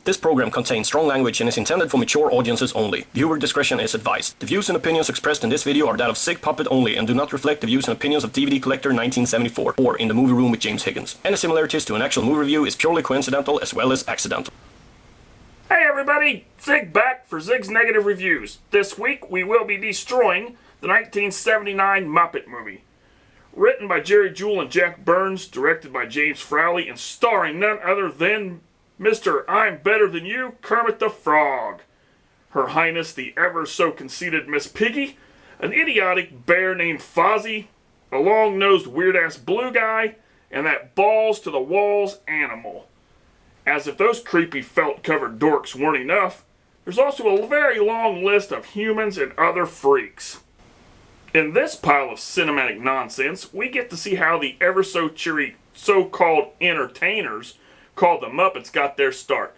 This program contains strong language and is intended for mature audiences only. Viewer discretion is advised. The views and opinions expressed in this video are that of Sig Puppet only and do not reflect the views and opinions of DVD Collector 1974 or In the Movie Room with James Higgins. Any similarities to an actual movie review is purely coincidental as well as accidental. Hey everybody, Zig back for Zig's Negative Reviews. This week we will be destroying the 1979 Muppet movie. Written by Jerry Jewell and Jack Burns, directed by James Frowley, and starring none other than Mr. I'm Better Than You, Kermit the Frog, Her Highness the ever-so-conceited Miss Piggy, an idiotic bear named Fozzie, a long-nosed weird-ass blue guy, and that balls-to-the-walls animal. As if those creepy felt-covered dorks weren't enough, there's also a very long list of humans and other freaks. In this pile of cinematic nonsense, we get to see how the ever-so-cheery so-called entertainers called the Muppets got their start.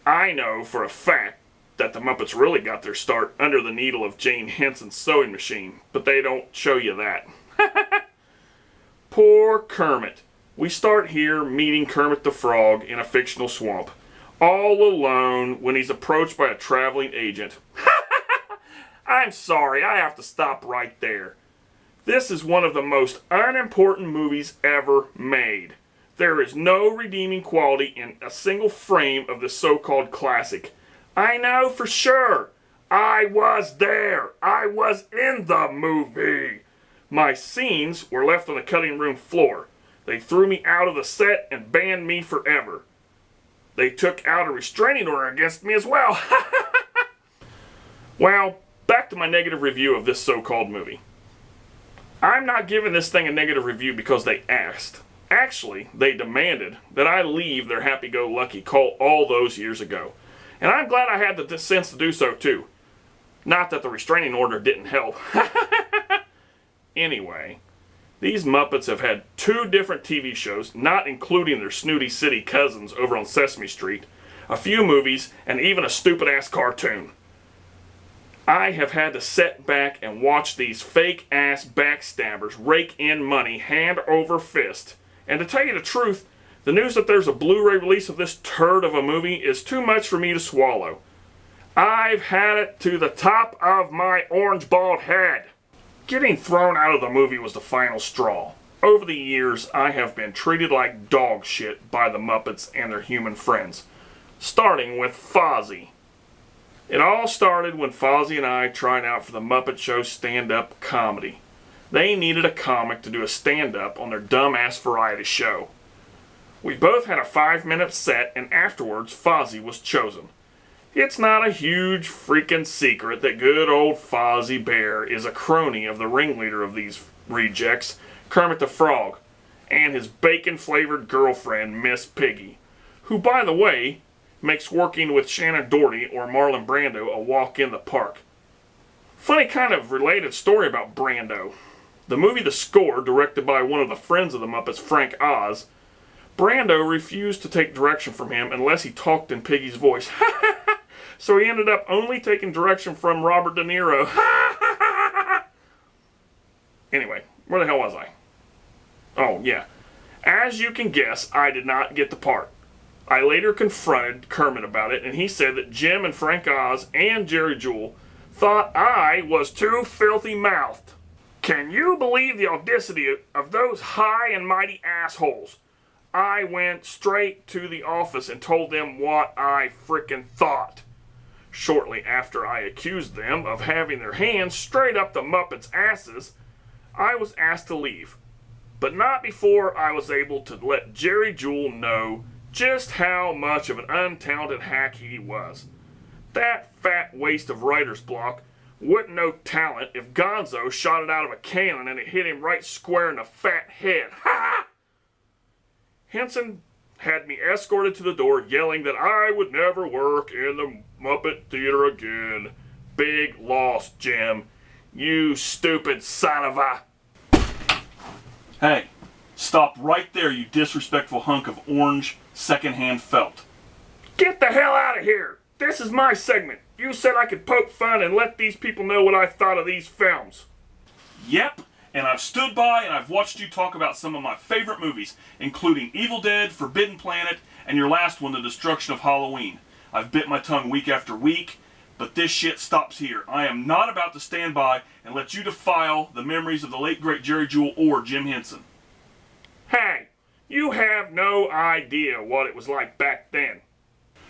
I know for a fact that the Muppets really got their start under the needle of Jane Henson's sewing machine, but they don't show you that. Poor Kermit. We start here meeting Kermit the Frog in a fictional swamp, all alone when he's approached by a traveling agent. I'm sorry, I have to stop right there. This is one of the most unimportant movies ever made. There is no redeeming quality in a single frame of the so-called classic. I know for sure. I was there. I was in the movie. My scenes were left on the cutting room floor. They threw me out of the set and banned me forever. They took out a restraining order against me as well. Well, back to my negative review of this so-called movie. I'm not giving this thing a negative review because they asked. Actually, they demanded that I leave their happy-go-lucky cult all those years ago. And I'm glad I had the sense to do so too. Not that the restraining order didn't help. Anyway, these Muppets have had 2 different TV shows, not including their snooty city cousins over on Sesame Street, a few movies, and even a stupid-ass cartoon. I have had to sit back and watch these fake-ass backstabbers rake in money hand over fist. And to tell you the truth, the news that there's a Blu-ray release of this turd of a movie is too much for me to swallow. I've had it to the top of my orange bald head. Getting thrown out of the movie was the final straw. Over the years, I have been treated like dog shit by the Muppets and their human friends. Starting with Fozzie. It all started when Fozzie and I tried out for the Muppet Show stand-up comedy. They needed a comic to do a stand-up on their dumbass variety show. We both had a 5-minute set, and afterwards Fozzie was chosen. It's not a huge freaking secret that good old Fozzie Bear is a crony of the ringleader of these rejects, Kermit the Frog, and his bacon-flavored girlfriend, Miss Piggy, who, by the way, makes working with Shannon Doherty or Marlon Brando a walk in the park. Funny kind of related story about Brando. The movie The Score, directed by one of the friends of the Muppets, Frank Oz, Brando refused to take direction from him unless he talked in Piggy's voice. So he ended up only taking direction from Robert De Niro. Anyway, where the hell was I? Oh, yeah. As you can guess, I did not get the part. I later confronted Kermit about it, and he said that Jim and Frank Oz and Jerry Jewell thought I was too filthy-mouthed. Can you believe the audacity of those high and mighty assholes? I went straight to the office and told them what I frickin' thought. Shortly after I accused them of having their hands straight up the Muppets' asses, I was asked to leave. But not before I was able to let Jerry Jewell know just how much of an untalented hack he was. That fat waste of writer's block wouldn't know talent if Gonzo shot it out of a cannon and it hit him right square in the fat head. Ha! Henson had me escorted to the door, yelling that I would never work in the Muppet Theater again. Big loss, Jim. You stupid son of a... Hey, stop right there, you disrespectful hunk of orange secondhand felt. Get the hell out of here! This is my segment. You said I could poke fun and let these people know what I thought of these films. Yep, And I've stood by and I've watched you talk about some of my favorite movies, including Evil Dead, Forbidden Planet, and your last one, The Destruction of Halloween. I've bit my tongue week after week, but this shit stops here. I am not about to stand by and let you defile the memories of the late great Jerry Jewell or Jim Henson. Hey, you have no idea what it was like back then.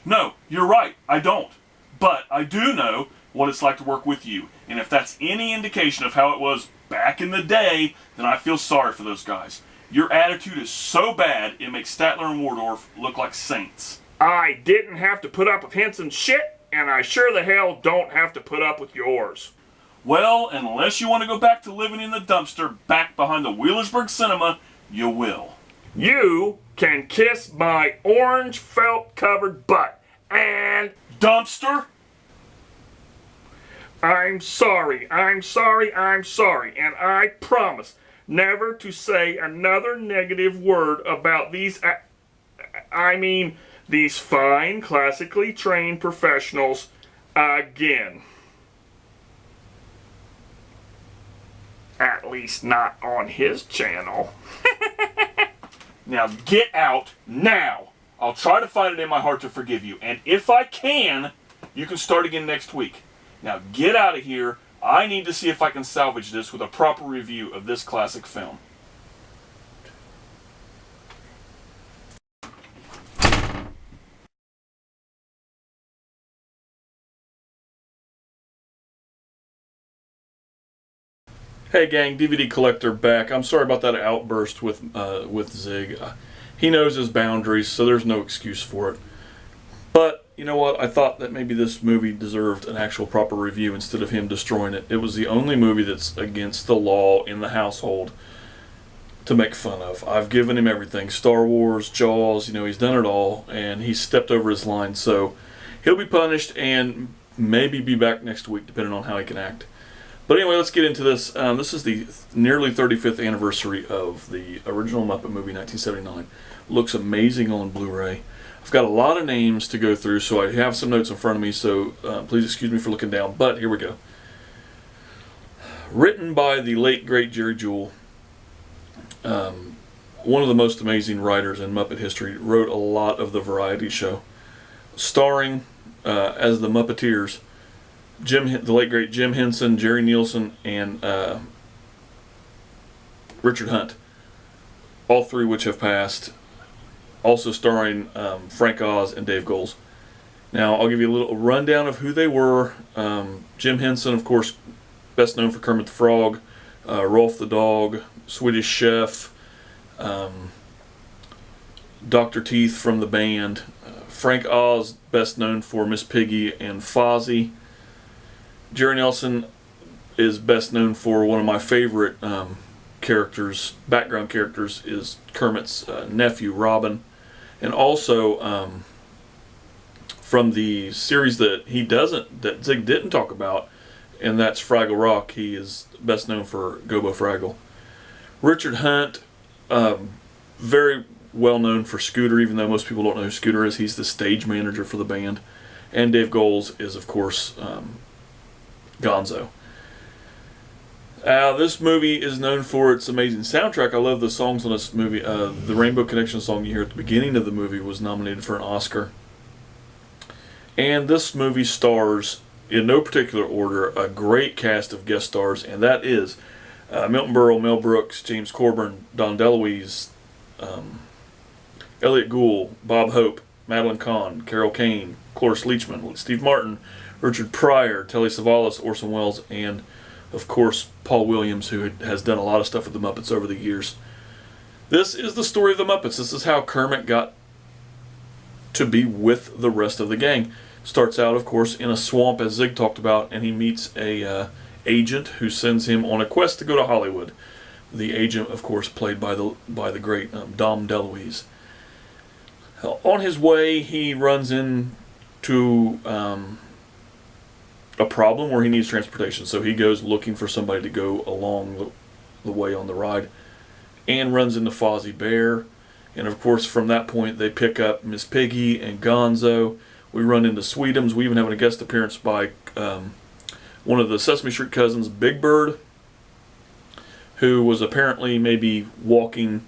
No, you're right, I don't. But I do know what it's like to work with you. And if that's any indication of how it was back in the day, then I feel sorry for those guys. Your attitude is so bad, it makes Statler and Wardorf look like saints. I didn't have to put up with Henson's shit, and I sure the hell don't have to put up with yours. Well, unless you want to go back to living in the dumpster back behind the Wheelersburg Cinema, you will. You can kiss my orange felt-covered butt, and... Dumpster? I'm sorry, and I promise never to say another negative word about these fine, classically trained professionals again. At least not on his channel. Now get out now. I'll try to find it in my heart to forgive you, and if I can, you can start again next week. Now get out of here. I need to see if I can salvage this with a proper review of this classic film. Hey gang, DVD collector back. I'm sorry about that outburst with Zig. He knows his boundaries, so there's no excuse for it. But you know what? I thought that maybe this movie deserved an actual proper review instead of him destroying it. It was the only movie that's against the law in the household to make fun of. I've given him everything. Star Wars, Jaws, he's done it all, and he's stepped over his line. So he'll be punished and maybe be back next week, depending on how he can act. But anyway, let's get into this. This is the nearly 35th anniversary of the original Muppet movie, 1979. Looks amazing on Blu-ray. I've got a lot of names to go through, so I have some notes in front of me, so please excuse me for looking down, but here we go. Written by the late, great Jerry Jewell, one of the most amazing writers in Muppet history, wrote a lot of the variety show. Starring as the Muppeteers, the late great Jim Henson, Jerry Nielsen, and Richard Hunt, all three which have passed. Also starring Frank Oz and Dave Goelz. Now I'll give you a little rundown of who they were. Jim Henson, of course, best known for Kermit the Frog, Rolf the Dog, Swedish Chef, Dr. Teeth from the band. Frank Oz, best known for Miss Piggy and Fozzie. Jerry Nelson is best known for one of my favorite background characters, is Kermit's nephew, Robin. And also from the series that Zig didn't talk about, and that's Fraggle Rock, he is best known for Gobo Fraggle. Richard Hunt, very well known for Scooter, even though most people don't know who Scooter is. He's the stage manager for the band. And Dave Goelz is, of course, Gonzo. This movie is known for its amazing soundtrack. I love the songs on this movie. The Rainbow Connection song you hear at the beginning of the movie was nominated for an Oscar. And this movie stars, in no particular order, a great cast of guest stars, and that is Milton Berle, Mel Brooks, James Coburn, Don DeLuise, Elliot Gould, Bob Hope, Madeline Kahn, Carol Kane, Cloris Leachman, Steve Martin, Richard Pryor, Telly Savalas, Orson Welles, and of course Paul Williams, who has done a lot of stuff with the Muppets over the years. This is the story of the Muppets. This is how Kermit got to be with the rest of the gang. Starts out, of course, in a swamp, as Zig talked about, and he meets a agent who sends him on a quest to go to Hollywood. The agent, of course, played by the great Dom DeLuise. On his way, he runs into a problem where he needs transportation, so he goes looking for somebody to go along the way on the ride, and runs into Fozzie Bear. And of course, from that point, they pick up Miss Piggy and Gonzo. We run into Sweetums. We even have a guest appearance by one of the Sesame Street cousins, Big Bird. who was apparently maybe walking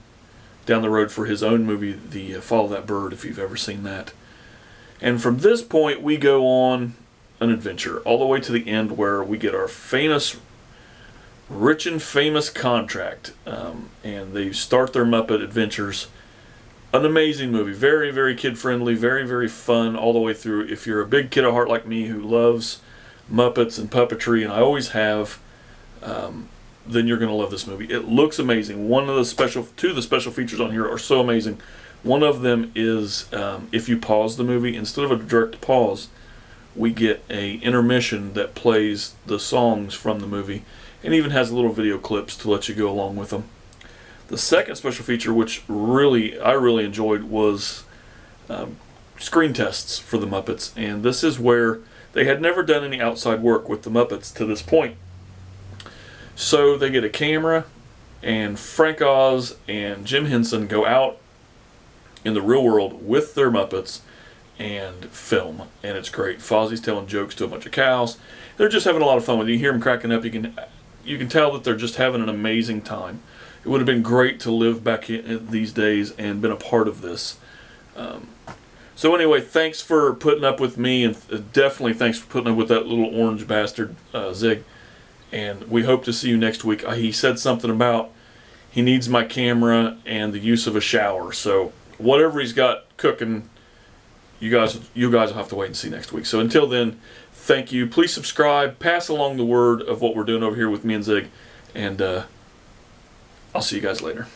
down the road for his own movie, the Follow That Bird, if you've ever seen that. And from this point, we go on an adventure all the way to the end where we get our famous, rich and famous contract. And they start their Muppet adventures. An amazing movie. Very, very kid-friendly. Very, very fun all the way through. If you're a big kid at heart like me who loves Muppets and puppetry, and I always have, then you're going to love this movie. It looks amazing. Two of the special features on here are so amazing. One of them is if you pause the movie, instead of a direct pause, we get a intermission that plays the songs from the movie, and even has little video clips to let you go along with them. The second special feature, which I really enjoyed, was screen tests for the Muppets, and this is where they had never done any outside work with the Muppets to this point. So they get a camera, and Frank Oz and Jim Henson go out in the real world with their Muppets and film, and it's great. Fozzie's telling jokes to a bunch of cows. They're just having a lot of fun with it. You hear them cracking up. You can tell that they're just having an amazing time. It would have been great to live back in these days and been a part of this. So anyway, thanks for putting up with me, and definitely thanks for putting up with that little orange bastard, Zig. And we hope to see you next week. He said something about he needs my camera and the use of a shower. So whatever he's got cooking, you guys will have to wait and see next week. So until then, thank you. Please subscribe. Pass along the word of what we're doing over here with me and Zig. And I'll see you guys later.